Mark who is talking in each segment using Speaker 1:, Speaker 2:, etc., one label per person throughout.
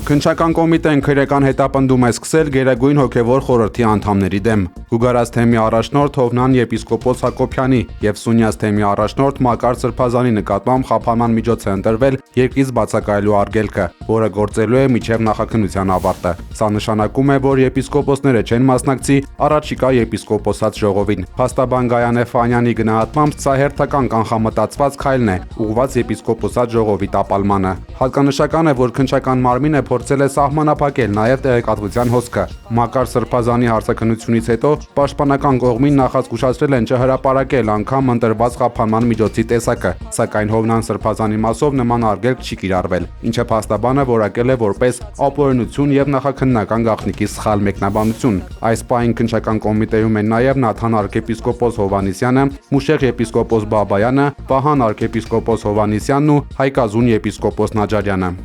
Speaker 1: Քննչական կոմիտեն քրեական հետապնդում է սկսել Գերագույն հոգևոր խորհրդի անդամների դեմ։ Գուգարաց թեմի առաջնորդ Հովնան եպիսկոպոս Հակոբյանի եւ Սունյաց թեմի առաջնորդ Մակար Սրբազանի նկատմամբ խափանման միջոց է ընտրվել երկրից բացակայելու արգելքը, որը գործելու է մինչև նախաքննության ավարտը։ Սա նշանակում է, որ եպիսկոպոսները չեն մասնակցի առաջիկա եպիսկոպոսած ժողովին։ Փաստաբան Գայանե Ֆանյանի գնահատմամբ սա հերթական կանխամտածված քայլն է, ուղղված եպիսկոպոսած ժողովի տապալմանը։ Հատկանշական է, որ քննչական մարմինը փորձել է սահմանափակել նաև տեղեկատվության հոսքը։ Մակար Սրբազանի հարցաքննությունից հետո պաշտպանական կողմին նախազգուշացրել են չհրապարակել անգամ ընտրված խափանման միջոցի տեսակը, սակայն Հովնան Սրբազանի մասով նման արգելք չի կիրառվել, ինչը փաստաբանը որակել է որպես ապօրինություն եւ նախաքննական գաղտնիքի սխալ մեկնաբանություն։ Այս պահին քննչական կոմիտեում են նաև Նաթան arczepiskopos Հովանեսյանը, Մուշեղ եպիսկոպոս Բաբայանը, Վահան arczepiskopos Հովանեսյանն ու Հայկազուն եպիսկոպոս Նաջարյանը։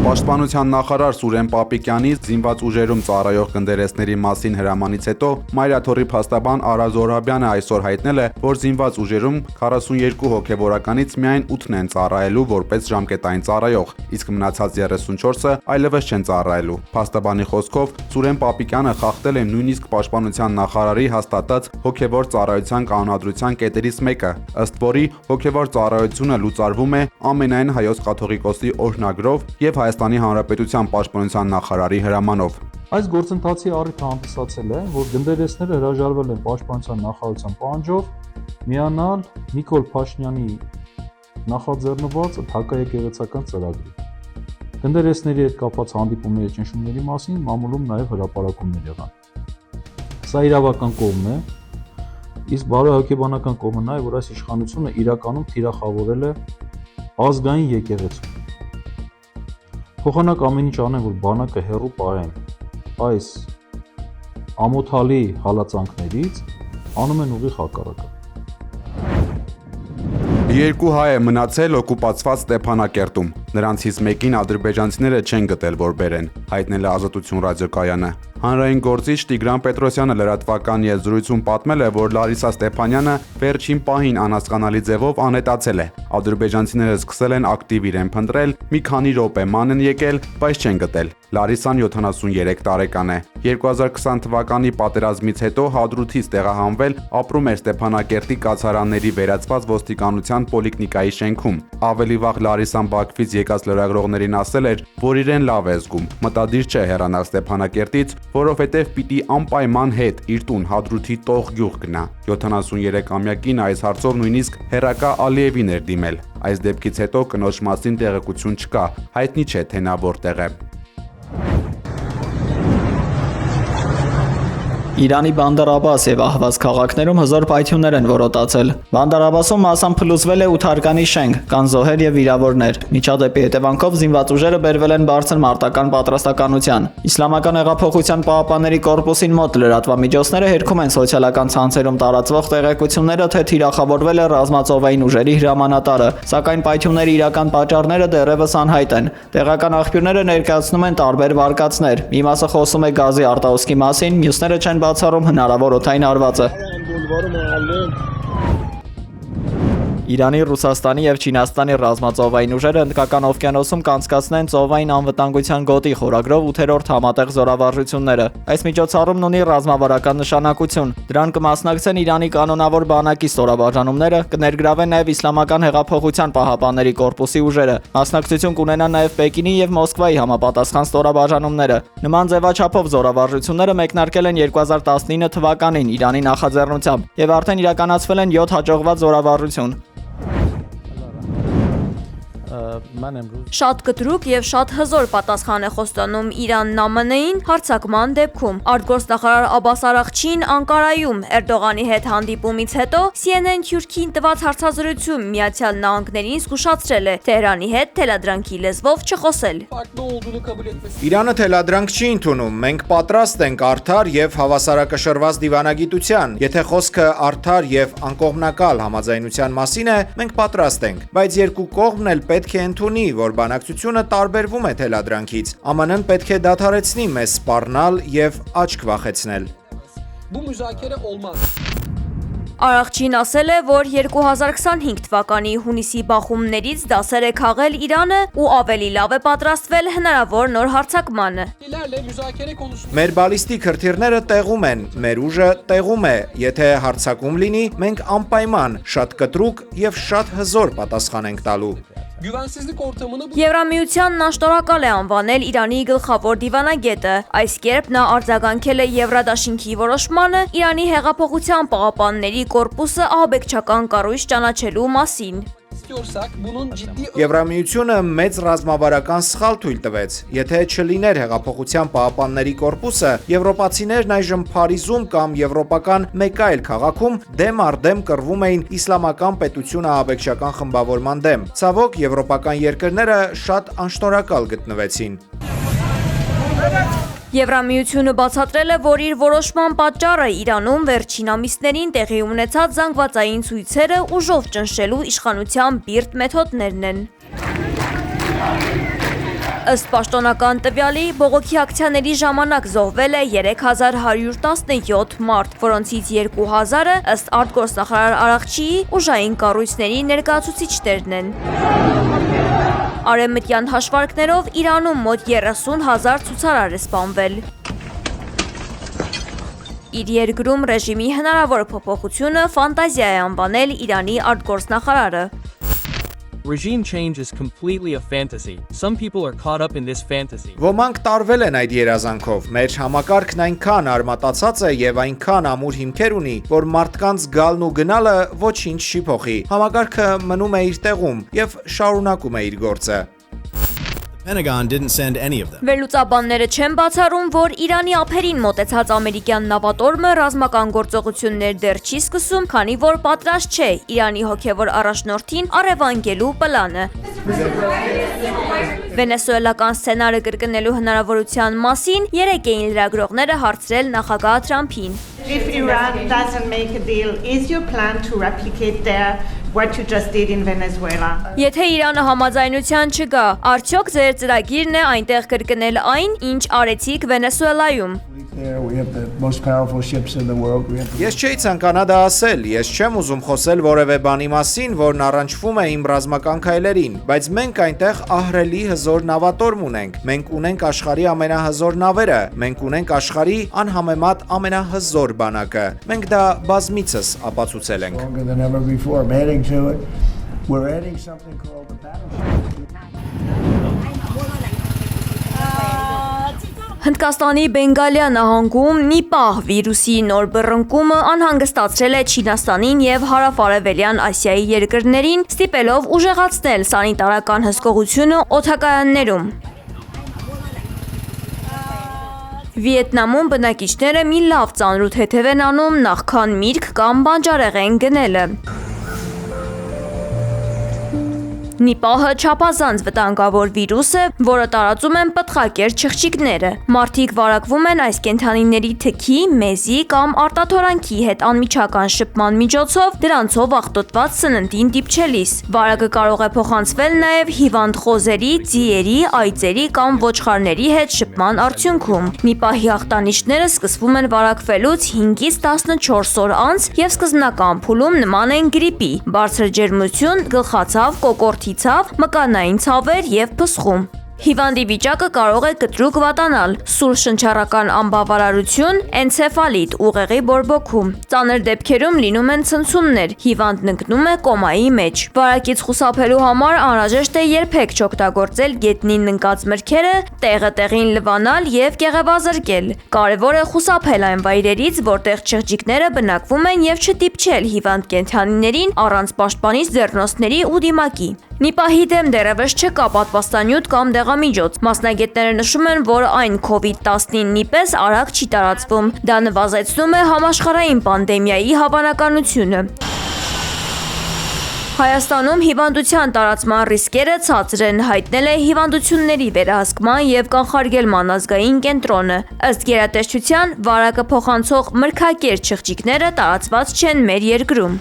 Speaker 1: Պաշտպանության նախարար Սուրեն Պապիկյանի զինված ուժերում ծառայող գնդերեսների մասին հրամանից հետո Մայրաթորի փաստաբան Արա Զոհրաբյանը այսօր հայտնել է, որ զինված ուժերում 42 հոգևորականից միայն 8-ն են ծառայելու որպես ժամկետային ծառայող, իսկ մնացած 34-ը այլևս չեն ծառայելու։ Փաստաբանի խոսքով Սուրեն Պապիկյանը խախտել է նույնիսկ պաշտպանության նախարարի հաստատած հոգևոր ծառայության կանոնադրության կետերից մեկը, ըստ որի հոգևոր ծառայությունը լուծարվում է ամենայն հայոց կաթողիկոսի օրհնագրով եւ Հայաստանի Հանրապետության պաշտպանության նախարարի հրամանով։
Speaker 2: Այս գործընթացի առիթը հանդիսացել է, որ գնդերեսները հրաժարվել են պաշտպանության նախարարության պահանջով միանալ Նիկոլ Փաշինյանի նախաձեռնված հակաեկեղեցական ծրագրի։ Գնդերեսների հետ կապված հանդիպումների ճնշումների մասին մամուլում նաև հրապարակումներ եղան։ Սա իրավական կողմն է, իսկ բարոյահոգեբանական կողմը նա է, որ այս իշխանությունը իրականում թիրախավորել է ազգային եկեղեցու։ Փոխանակ ամեն ինչ անեն, որ բանակը հեռու պահեն այս ամոթալի հալածանքներից, անում են ուղիղ հակառակը։
Speaker 1: Երկու հայ է մնացել օկուպացված Ստեփանակերտում։ Նրանցից մեկին ադրբեջանցիները չեն գտել, որ բերեն, հայտնել է Ազատություն ռադիոկայանը։ Հանրային գործիչ Տիգրան Պետրոսյանը լրատվական եզրույցում պատմել է, որ Լարիսա Ստեփանյանը վերջին պահին անհասկանալի ձևով անհետացել է։ Ադրբեջանցիները սկսել են ակտիվ իրեն փնտրել, մի քանի րոպե ման են եկել, բայց չեն գտել։ Լարիսան 73 տարեկան է։ 2020 թվականի պատերազմից հետո Հադրութից տեղահանվել ապրում էր Ստեփանակերտի կացարանների վերածված ոստիկանության պոլիկլինիկայի շենքում։ Ավելի վաղ Լարիսան Բաքվից եկած լրագրողներին ասել էր, որ իրեն լավ է զգում, մտադիր չէ հեռանալ Ստեփանակերտից, որովհետև պիտի անպայման հետ իր տուն Հադրութի Տող գյուղ գնա։ 73-ամյա կինը այս հարցով նույնիսկ հերակա Ալիևին էր դիմել։ Այս դեպքից հետո կնոջ մասին տեղեկություն չկա, հայտնի չէ, թե նա որտեղ է։
Speaker 3: Իրանի Բանդար Աբբաս եւ Ահվազ քաղաքներում հզոր պայթյուններ են որոտացել։ Բանդար Աբբասում մասամբ փլուզվել է 8 հարկանի շենք, կան զոհեր եւ վիրավորներ։ Միջադեպի հետևանքով զինված ուժերը բերվել են բարձր մարտական պատրաստականության։ Իսլամական հեղափոխության պահապանների կորպուսին մոտ լրատվամիջոցները հերքում են սոցիալական ցանցերում տարածվող տեղեկությունները, թե թիրախավորվել է ռազմածովային ուժերի հրամանատարը, սակայն պայթյունների իրական պատճառները դեռևս անհայտ են։ Տեղական աղբյուրները ներկայացնում են տարբեր վարկածներ։ Մի մասը խոսում է գազի արտահոսքի մասին, մյուսները չեն բացառում հնարավոր օդային հարվածը։ Իրանի, Ռուսաստանի եւ Չինաստանի ռազմածովային ուժերը Հնդկական օվկիանոսում կանցկացնեն ծովային անվտանգության գոտի խորագրով 8-րդ համատեղ զորավարժությունները։ Այս միջոցառումն ունի ռազմավարական նշանակություն։ Դրան կմասնակցեն Իրանի կանոնավոր բանակի ստորաբաժանումները, կներգրավեն նաեւ Իսլամական հեղափոխության պահապանների կորպուսի ուժերը։ Մասնակցություն կունենան նաեւ Պեկինի եւ Մոսկվայի համապատասխան ստորաբաժանումները։ Նման ձևաչափով զորավարժությունները մեկնարկել են 2019 թվականին Իրանի նախաձեռնությամբ եւ արդեն իրականացվել են 7 հաջողված զորավարժություն։
Speaker 4: Շատ կտրուկ եւ շատ հզոր պատասխան է խոստանում Իրանն ԱՄՆ-ին հարձակման դեպքում։ Արտգործնախարար Աբբաս Արաղչին Անկարայում Էրդողանի հետ հանդիպումից հետո CNN Թուրքին տված հարցազրույցում Միացյալ Նահանգներին զգուշացրել է Թեհրանի հետ թելադրանքի լեզվով չխոսել։
Speaker 5: Իրանը թելադրանք չի ընդունում, մենք պատրաստ ենք արդար եւ հավասարակշռված դիվանագիտության։ Եթե խոսքը արդար եւ անկողմնակալ համաձայնության մասին է, մենք պատրաստ ենք, բայց երկու կողմն էլ պետք է ընդունի, որ բանակցությունը տարբերվում է թելադրանքից։ ԱՄՆ-ն պետք է դադարեցնի մեզ սպառնալ եւ աչք վախեցնել։
Speaker 4: Արաղչին ասել է, որ 2025 թվականի հունիսի բախումներից դասեր է քաղել Իրանը ու ավելի լավ է պատրաստվել հնարավոր նոր հարձակմանը։
Speaker 5: Մեր բալիստիկ հրթիռները տեղում են, մեր ուժը տեղում է, եթե հարձակում լինի, մենք անպայման շատ կտրուկ եւ շատ հզոր պատասխան ենք տալու։
Speaker 4: Եվրամիությանն անշնորհակալ է անվանել Իրանի գլխավոր դիվանագետը։ Այս կերպ նա արձագանքել է Եվրադաշինքի որոշմանը Իրանի հեղափոխության պահապանների կորպուսը ահաբեկչական կառույց ճանաչելու մասին։
Speaker 5: Եվրամիությունը մեծ ռազմավարական սխալ թույլ տվեց։ Եթե չլիներ հեղափոխության պահապանների կորպուսը, եվրոպացիներն այժմ Փարիզում կամ եվրոպական մեկ այլ քաղաքում դեմ առ դեմ կռվում էին իսլամական պետություն ահաբեկչական խմբավորման դեմ։ Ցավոք, եվրոպական երկրները շատ անշնորհակալ գտնվեցին։
Speaker 4: Եվրամիությունը բացատրել է, որ իր որոշման պատճառը Իրանում վերջին ամիսներին տեղի ունեցած զանգվածային ցույցերը ուժով ճնշելու իշխանության բիրտ մեթոդներն են։ Ըստ պաշտոնական տվյալի, բողոքի ակցիաների ժամանակ զոհվել է 3117 մարդ, որոնցից 2000-ը ըստ արտգործնախարար Արաղչիի ուժային կառույցների ներկայացուցիչներն են։ Արևմտյան հաշվարկներով Իրանում մոտ 30,000 ցուցարար է սպանվել։ Իր երկրում ռեժիմի հնարավոր փոփոխությունը ֆանտազիա է անվանել Իրանի արտգործնախարարը։
Speaker 6: Regime change is completely a fantasy. Some people are caught up in this fantasy.
Speaker 5: Ոմանք տարվել են այդ երազանքով։ Մեր համակարգն այնքան արմատացած է եւ այնքան ամուր հիմքեր ունի, որ մարդկանց գալն ու գնալը ոչինչ չի փոխի։ Համակարգը մնում է իր տեղում եւ շարունակում է իր գործը։
Speaker 7: Pentagon didn't send any of them.
Speaker 4: Վերլուծաբանները չեն բացառում, որ Իրանի ափերին մոտեցած ամերիկյան նավատորմը ռազմական գործողություններ դեռ չի սկսում, քանի որ պատրաստ չէ Իրանի հոգևոր առաջնորդին առևանգելու պլանը։ Վենեսուելական սցենարը կրկնելու հնարավորության մասին երեկ էին լրագրողները հարցրել նախագահ Թրամփին։
Speaker 8: If Iran doesn't make a deal, is your plan to replicate there what you just did in Venezuela?
Speaker 4: Եթե Իրանը համաձայնության չգա, արդյոք ձեր ծրագիրն է այնտեղ կրկնել այն, ինչ արեցիք Վենեսուելայում։
Speaker 9: We have the most powerful ships in the world.
Speaker 5: Ես չէի ցանկանա դա ասել, ես չեմ ուզում խոսել որևէ բանի մասին, որն առնչվում է իմ ռազմական քայլերին, բայց մենք այնտեղ ահռելի հզոր նավատորմ ունենք։ Մենք ունենք աշխարհի ամենահզոր նավերը, մենք ունենք աշխարհի անհամեմատ ամենահզոր բանակը։ Մենք դա բազմիցս ապացուցել ենք։
Speaker 9: Longer than ever before. I'm adding to it. We're adding something called the battleship.
Speaker 4: Հնդկաստանի Բենգալիա նահանգում Նիպահ վիրուսի նոր բռնկումը անհանգստացրել է Չինաստանին եւ հարավ-արևելյան Ասիայի երկրներին, ստիպելով ուժեղացնել սանիտարական հսկողությունը օդակայաններում։ Վիետնամում բնակիչները մի լավ ծանրութ հետև են անում, նախքան միրգ կամ բանջարեղեն գնելը։ Նիպահը չափազանց վտանգավոր վիրուս է, որը տարածում են պտղակեր չղջիկները։ Մարդիկ վարակվում են այս կենդանիների թքի, մեզի կամ արտաթորանքի հետ անմիջական շփման միջոցով, դրանցով աղտոտված սննդին դիպչելիս։ Վարակը կարող է փոխանցվել նաև հիվանդ խոզերի, ձիերի, այծերի կամ ոչխարների հետ շփման արդյունքում։ Նիպահի ախտանիշները սկսվում են վարակվելուց 5-ից 14 օր անց եւ սկզբնական փուլում նման են գրիպի՝ բարձր ջերմություն, գլխացավ, կոկորտի ցավ, մկանային ցավեր եւ փսխում։ Հիվանդի վիճակը կարող է կտրուկ վատանալ, սուր շնչառական անբավարարություն, էնցեֆալիտ, ուղեղի բորբոքում։ Ծանր դեպքերում լինում են ցնցումներ, հիվանդն ընկնում է կոմայի մեջ։ Վարակից խուսափելու համար անհրաժեշտ է երբեք չօգտագործել գետնին ընկած մրգերը, տեղը տեղին լվանալ եւ կեղևազրկել։ Կարևոր է խուսափել այն վայրերից, որտեղ չղջիկները բնակվում են եւ չդիպչել հիվանդ կենդանիներին առանց պաշտպանիչ ձեռնոցների ու դիմակի։ Նիպահի դեմ դեռևս չկա պատվաստանյութ կամ դեղամիջոց։ Մասնագետները նշում են, որ այն COVID-19-ի պես արագ չի տարածվում։ Դա նվազեցնում է համաշխարհային պանդեմիայի հավանականությունը։ Հայաստանում հիվանդության տարածման ռիսկերը ցածր են, հայտնել է հիվանդությունների վերահսկման եւ կանխարգելման ազգային կենտրոնը։ Ըստ գերատեսչության, վարակը փոխանցող մրգակեր չղջիկները տարածված չեն մեր երկրում։